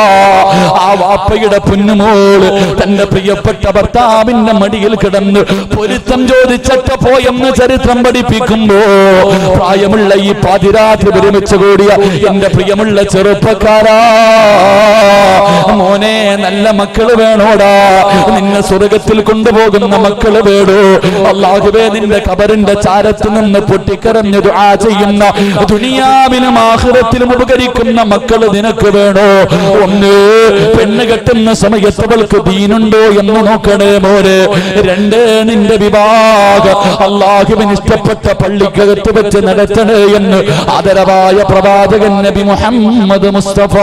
ആ വാപ്പയുടെ പൊന്നുമോള് തന്റെ പ്രിയപ്പെട്ട ഭർത്താവിന്റെ മടിയിൽ കിടന്ന് പൊരുത്തം ചോദിച്ചിട്ട് പോയെന്ന് ചരിത്രം പഠിപ്പിക്കുമ്പോ പ്രായമുള്ള ഈ പാതിരാത്രി ഒരുമിച്ച് കൂടിയ എന്റെ പ്രിയമുള്ള ചെറുപ്പക്കാരാ, മോനെ, നല്ല മക്കള് വേണോടാ. നിന്നെ സ്വർഗത്തിൽ കൊണ്ടുപോകുന്ന മക്കള് വേണോ? അല്ലാഹുവേ, നിന്റെ ഖബറിന്റെ ചാരത്ത് നിന്ന് പൊട്ടിക്കരഞ്ഞ് ദുആ ചെയ്യുന്ന ദുനിയാവിലും ആഖിറത്തിലും ഉപകരിക്കുന്ന മക്കള് നിനക്ക് വേണോ? ഒന്ന്, പെണ്ണ് കെട്ടുന്ന സമയത്ത് അവൾക്ക് ദീനുണ്ടോ എന്ന് നോക്കണേ മോനെ. 2, നിന്റെ വിവാഹം അല്ലാഹുവിന് ഇഷ്ടപ്പെട്ട പള്ളിക്കകത്ത് വെച്ച് നടത്തണേ എന്ന് ആദരവായ പ്രവാചകൻ നബി മുഹമ്മദ് മുസ്തഫ